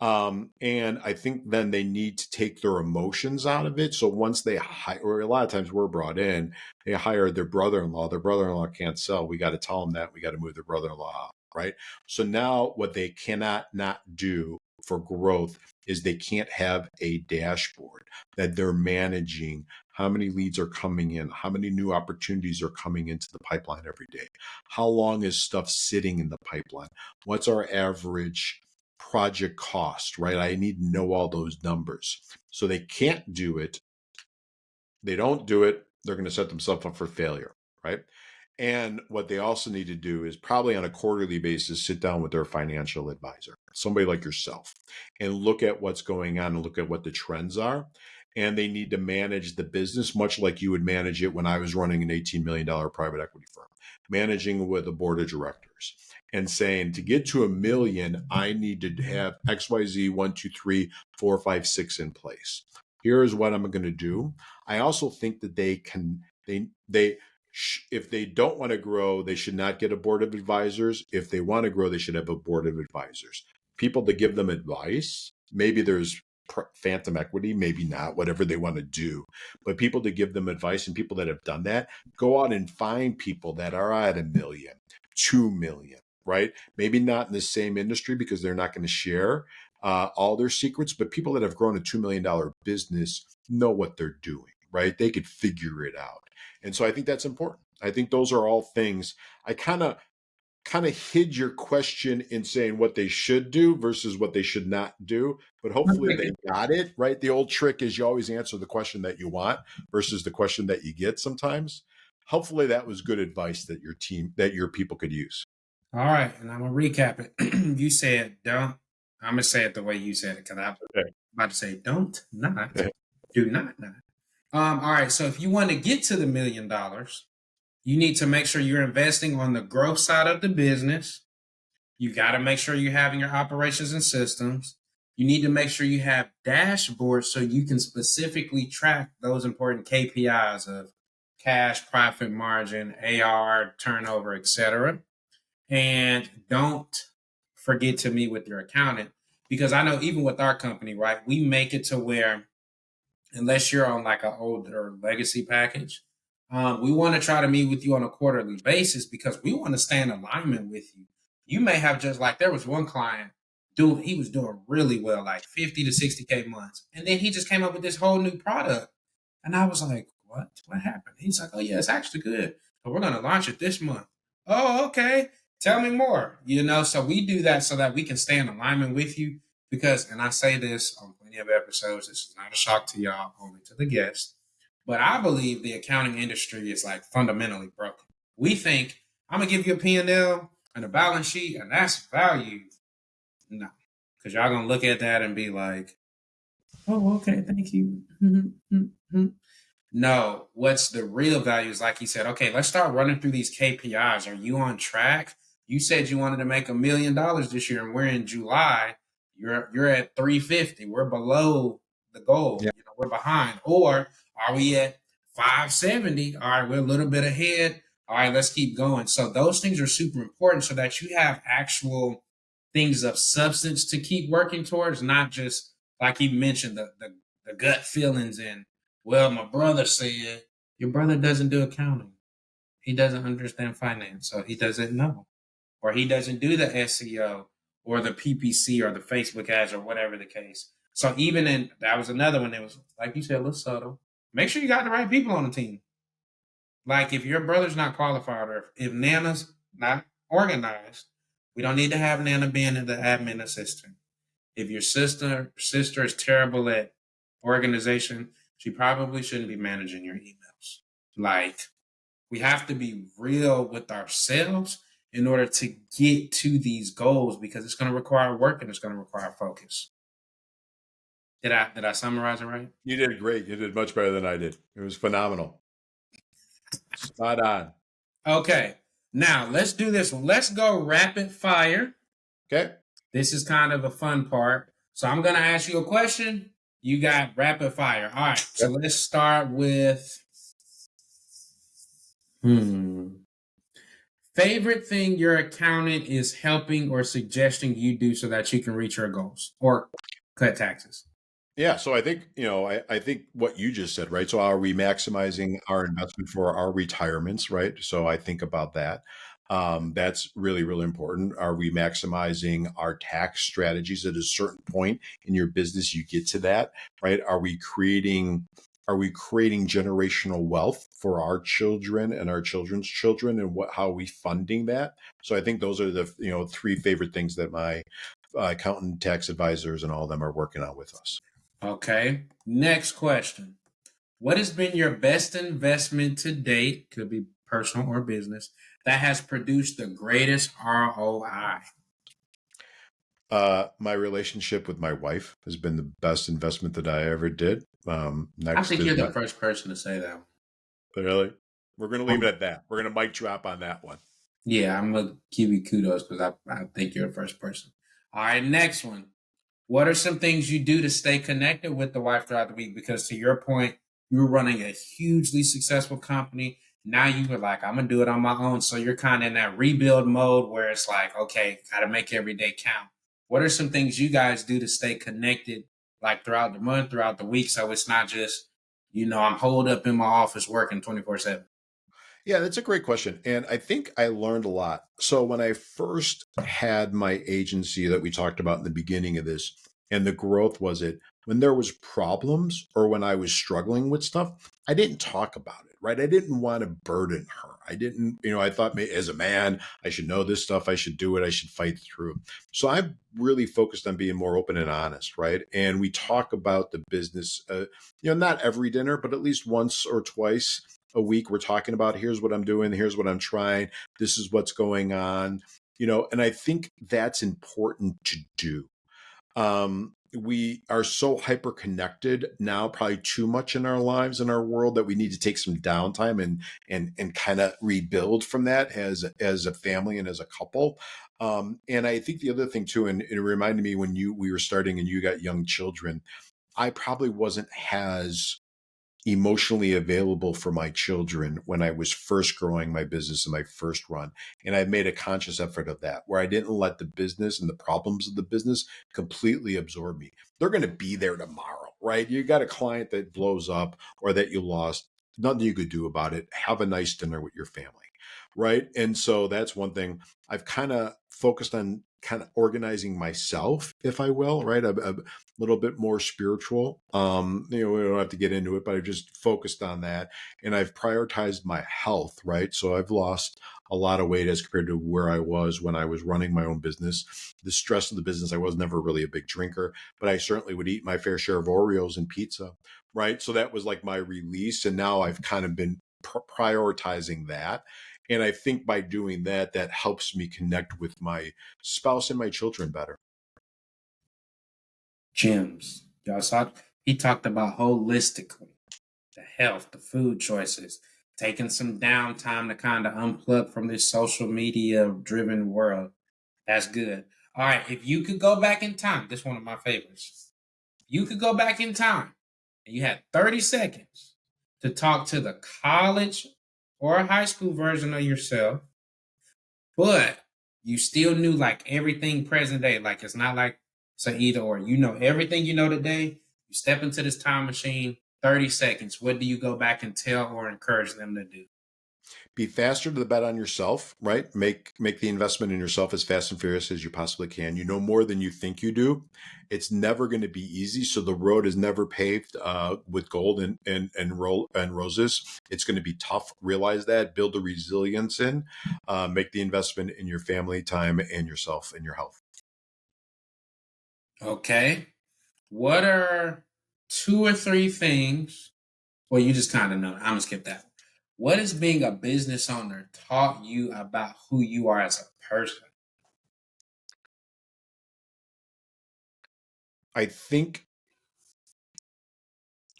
And I think then they need to take their emotions out of it. So once they hire, or a lot of times we're brought in, they hire their brother-in-law. Their brother-in-law can't sell. We got to tell them that we got to move their brother-in-law out, right? So now what they cannot not do for growth is they can't have a dashboard that they're managing how many leads are coming in, how many new opportunities are coming into the pipeline every day, how long is stuff sitting in the pipeline, what's our average project cost, right? I need to know all those numbers. So they can't do it. They don't do it. They're going to set themselves up for failure, right? And what they also need to do is probably on a quarterly basis, sit down with their financial advisor, somebody like yourself, and look at what's going on and look at what the trends are. And they need to manage the business much like you would manage it when I was running an $18 million private equity firm, managing with a board of directors and saying to get to a million, I need to have XYZ 1, 2, 3, 4, 5, 6 in place. Here's what I'm going to do. I also think that they if they don't want to grow, they should not get a board of advisors. If they want to grow, they should have a board of advisors. People to give them advice. Maybe there's phantom equity, maybe not, whatever they want to do. But people to give them advice and people that have done that, go out and find people that are at a million, 2 million, right? Maybe not in the same industry because they're not going to share all their secrets, but people that have grown a $2 million business know what they're doing, right? They could figure it out. And so I think that's important. I think those are all things. I kind of hid your question in saying what they should do versus what they should not do, but hopefully they got it, right? The old trick is you always answer the question that you want versus the question that you get sometimes. Hopefully that was good advice that your people could use. All right, and I'm gonna recap it. You said don't. I'm gonna say it the way you said it because I'm Okay. about to say don't not do not not. All right, so if you want to get to the $1 million, you need to make sure you're investing on the growth side of the business. You got to make sure you're having your operations and systems. You need to make sure you have dashboards so you can specifically track those important KPIs of cash, profit margin, AR, turnover, etc. And don't forget to meet with your accountant because I know even with our company, right, we make it to where unless you're on like an older legacy package, we want to try to meet with you on a quarterly basis because we want to stay in alignment with you. You may have just like there was one client he was doing really well, like 50 to 60K months. And then he just came up with this whole new product. And I was like, what? What happened? He's like, oh yeah, it's actually good. But we're gonna launch it this month. Oh, okay. Tell me more. So we do that so that we can stay in alignment with you because, and I say this on plenty of episodes, this is not a shock to y'all, only to the guests, but I believe the accounting industry is like fundamentally broken. We think, I'm going to give you a P&L and a balance sheet, and that's value. No, because y'all going to look at that and be like, oh, okay, thank you. No, what's the real value is like he said, okay, let's start running through these KPIs. Are you on track? You said you wanted to make $1 million this year, and we're in July. You're at 350. We're below the goal. Yeah. We're behind. Or are we at 570? All right, we're a little bit ahead. All right, let's keep going. So those things are super important so that you have actual things of substance to keep working towards, not just like he mentioned, the gut feelings and well, my brother said, your brother doesn't do accounting. He doesn't understand finance, so he doesn't know. Or he doesn't do the SEO or the PPC or the Facebook ads or whatever the case. So that was another one that was, like you said, a little subtle. Make sure you got the right people on the team. Like if your brother's not qualified or if Nana's not organized, we don't need to have Nana being the admin assistant. If your sister is terrible at organization, she probably shouldn't be managing your emails. Like we have to be real with ourselves in order to get to these goals because it's going to require work and it's going to require focus. Did I summarize it right? You did great. You did much better than I did. It was phenomenal. Spot on. Okay. Now let's do this one. Let's go rapid fire. Okay. This is kind of a fun part. So I'm going to ask you a question. You got rapid fire. All right. So Yep. let's start with favorite thing your accountant is helping or suggesting you do so that you can reach your goals or cut taxes. Yeah, so I think, I think what you just said, right? So are we maximizing our investment for our retirements, right? So I think about that. That's really, really important. Are we maximizing our tax strategies at a certain point in your business? You get to that, right? Are we creating generational wealth for our children and our children's children, and how are we funding that? So I think those are the three favorite things that my accountant, tax advisors, and all of them are working on with us. Okay. Next question. What has been your best investment to date? Could be personal or business that has produced the greatest ROI. My relationship with my wife has been the best investment that I ever did. I Next think is you're the my first person to say that. really. We're gonna leave it at that. We're gonna mic drop on that one. Yeah, I'm gonna give you kudos because I think you're the first person. All right, next one. What are some things you do to stay connected with the wife throughout the week? Because to your point, you were running a hugely successful company. Now you were like, I'm gonna do it on my own. So you're kind of in that rebuild mode where it's like, okay, gotta make every day count. What are some things you guys do to stay connected, like throughout the month, throughout the week, so it's not just, I'm holed up in my office working 24/7. Yeah, that's a great question. And I think I learned a lot. So when I first had my agency that we talked about in the beginning of this, and the growth was it, when there was problems or when I was struggling with stuff, I didn't talk about it, right? I didn't want to burden her. I didn't, I thought as a man, I should know this stuff. I should do it. I should fight through. So I'm really focused on being more open and honest, right? And we talk about the business, not every dinner, but at least once or twice a week. We're talking about here's what I'm doing, here's what I'm trying, this is what's going on, and I think that's important to do. We are so hyper connected now, probably too much in our lives, in our world, that we need to take some downtime and kind of rebuild from that as a family and as a couple. And I think the other thing too, and it reminded me when we were starting and you got young children, I probably wasn't as emotionally available for my children when I was first growing my business in my first run. And I made a conscious effort of that, where I didn't let the business and the problems of the business completely absorb me. They're going to be there tomorrow, right? You got a client that blows up or that you lost, nothing you could do about it. Have a nice dinner with your family. Right. And so that's one thing I've kind of focused on, kind of organizing myself, if I will, right? A little bit more spiritual. We don't have to get into it, but I've just focused on that. And I've prioritized my health, right? So I've lost a lot of weight as compared to where I was when I was running my own business. The stress of the business, I was never really a big drinker, but I certainly would eat my fair share of Oreos and pizza, right? So that was like my release. And now I've kind of been prioritizing that. And I think by doing that, that helps me connect with my spouse and my children better. Gyms. Y'all saw he talked about holistically the health, the food choices, taking some downtime to kind of unplug from this social media driven world. That's good. All right. If you could go back in time, this is one of my favorites. You could go back in time and you had 30 seconds to talk to the college or high school version of yourself, but you still knew like everything present day. Like it's not like it's an either or. You know everything you know today. You step into this time machine, 30 seconds. What do you go back and tell or encourage them to do? Be faster to the bet on yourself, right? Make the investment in yourself as fast and furious as you possibly can. You know more than you think you do. It's never going to be easy. So the road is never paved with gold and roses. It's going to be tough. Realize that. Build the resilience in. Make the investment in your family time and yourself and your health. Okay. What are 2 or 3 things? Well, you just kind of know. I'm going to skip that. What has being a business owner taught you about who you are as a person? I think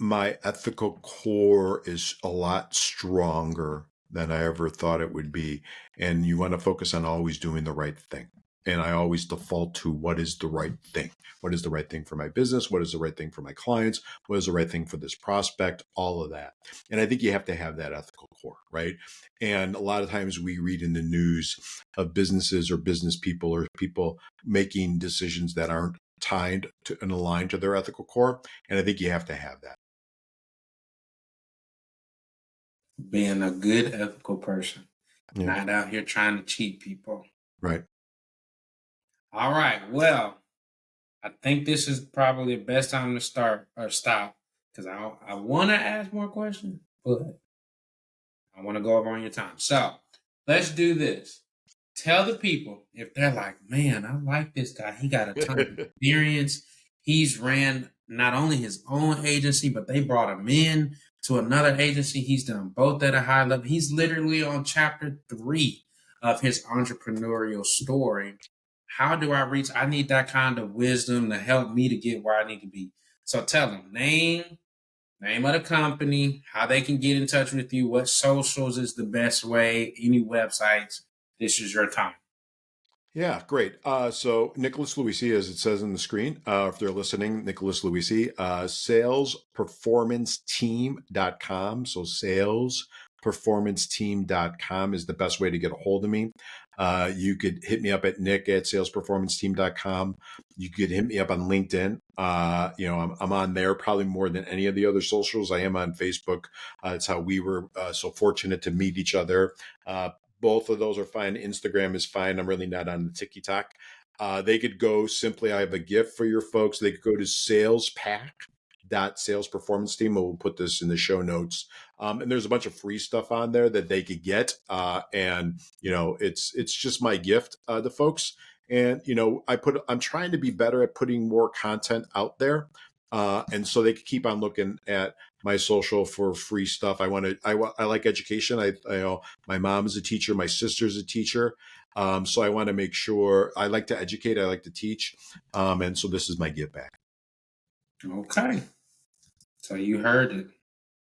my ethical core is a lot stronger than I ever thought it would be. And you want to focus on always doing the right thing. And I always default to what is the right thing? What is the right thing for my business? What is the right thing for my clients? What is the right thing for this prospect? All of that. And I think you have to have that ethical core, right? And a lot of times we read in the news of businesses or business people or people making decisions that aren't tied to and aligned to their ethical core. And I think you have to have that. Being a good ethical person, Yeah. not out here trying to cheat people. Right. All right. Well, I think this is probably the best time to start or stop because I want to ask more questions, but I want to go over on your time. So let's do this. Tell the people if they're like, man, I like this guy. He got a ton of experience. He's ran not only his own agency, but they brought him in to another agency. He's done both at a high level. He's literally on chapter 3 of his entrepreneurial story. How do I reach? I need that kind of wisdom to help me to get where I need to be. So tell them name of the company, how they can get in touch with you, what socials is the best way, any websites. This is your time. Yeah, great. So Nicholas Luisi, as it says on the screen, if they're listening, Nicholas Luisi, salesperformanceteam.com. So salesperformanceteam.com is the best way to get a hold of me. You could hit me up at nick@salesperformanceteam.com. You could hit me up on LinkedIn. I'm on there probably more than any of the other socials. I am on Facebook. It's how we were so fortunate to meet each other. Both of those are fine. Instagram is fine. I'm really not on the TikTok. They could go simply, I have a gift for your folks. They could go to salespack.sales performance team. We'll put this in the show notes. And there's a bunch of free stuff on there that they could get. It's just my gift to folks. And, I'm trying to be better at putting more content out there. And so they could keep on looking at my social for free stuff. I like education. My mom is a teacher. My sister's a teacher. So I want to make sure I like to educate. I like to teach. And so this is my give back. Okay. So you heard it.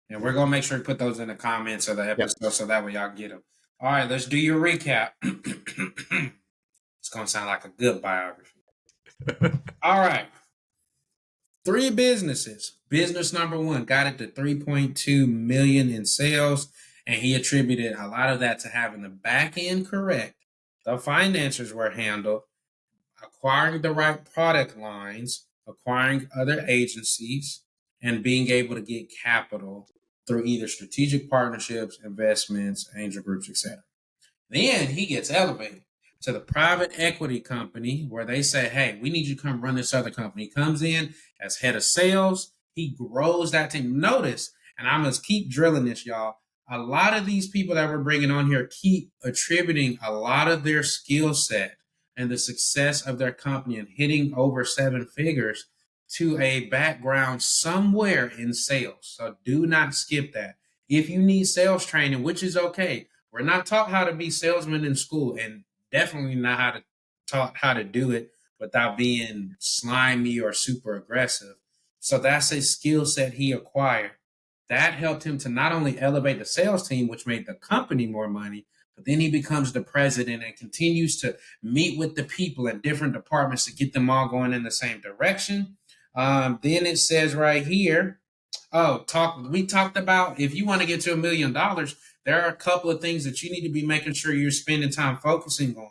And we're going to make sure we put those in the comments of the episode so that way y'all get them. All right, let's do your recap. It's going to sound like a good biography. All right. 3 businesses. Business number 1 got it to 3.2 million in sales, and he attributed a lot of that to having the back end correct. The finances were handled, acquiring the right product lines, acquiring other agencies, and being able to get capital through either strategic partnerships, investments, angel groups, etc. Then he gets elevated to the private equity company where they say, hey, we need you to come run this other company. He comes in as head of sales. He grows that team. Notice, and I'm going to keep drilling this, y'all. A lot of these people that we're bringing on here keep attributing a lot of their skill set and the success of their company and hitting over 7 figures to a background somewhere in sales. So do not skip that. If you need sales training, which is okay, we're not taught how to be salesmen in school, and definitely not taught how to do it without being slimy or super aggressive. So that's a skill set he acquired. That helped him to not only elevate the sales team, which made the company more money, but then he becomes the president and continues to meet with the people in different departments to get them all going in the same direction. Then it says right here, we talked about if you want to get to $1 million, there are a couple of things that you need to be making sure you're spending time focusing on.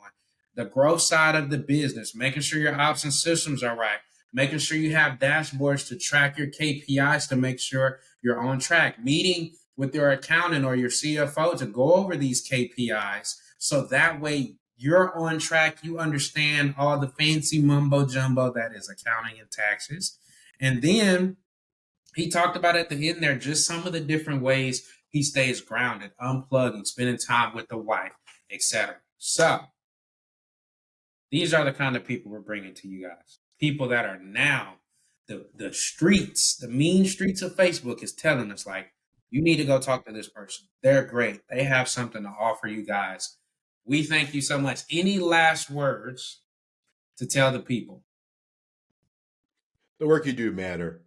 The growth side of the business, making sure your ops and systems are right, making sure you have dashboards to track your KPIs to make sure you're on track, meeting with your accountant or your CFO to go over these KPIs so that way you're on track. You understand all the fancy mumbo jumbo that is accounting and taxes. And then he talked about at the end there just some of the different ways he stays grounded, unplugging, spending time with the wife, etc. So these are the kind of people we're bringing to you guys. People that are now the streets, the mean streets of Facebook is telling us like, you need to go talk to this person. They're great. They have something to offer you guys. We thank you so much. Any last words to tell the people? The work you do matters.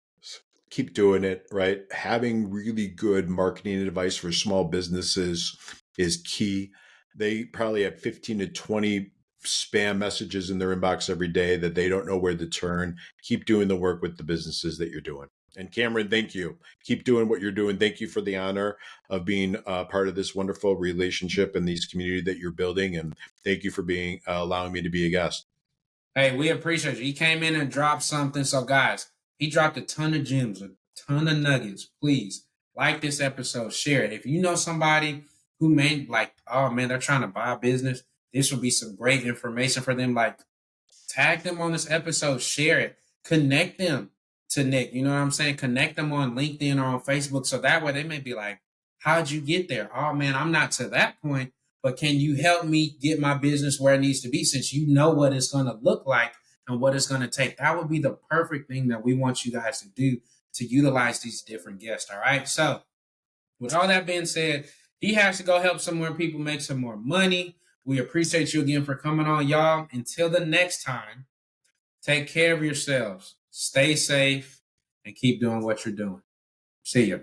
Keep doing it, right? Having really good marketing advice for small businesses is key. They probably have 15 to 20 spam messages in their inbox every day that they don't know where to turn. Keep doing the work with the businesses that you're doing. And Cameron, thank you. Keep doing what you're doing. Thank you for the honor of being part of this wonderful relationship and this community that you're building. And thank you for being allowing me to be a guest. Hey, we appreciate you. He came in and dropped something. So, guys, he dropped a ton of gems, a ton of nuggets. Please like this episode, share it. If you know somebody who may like, oh man, they're trying to buy a business, this would be some great information for them. Like, tag them on this episode, share it, connect them to Nick. You know what I'm saying? Connect them on LinkedIn or on Facebook. So that way they may be like, how'd you get there? Oh man, I'm not to that point, but can you help me get my business where it needs to be since you know what it's going to look like and what it's going to take? That would be the perfect thing that we want you guys to do to utilize these different guests. All right. So with all that being said, he has to go help some more people make some more money. We appreciate you again for coming on, y'all. Until the next time, take care of yourselves, stay safe, and keep doing what you're doing. See ya.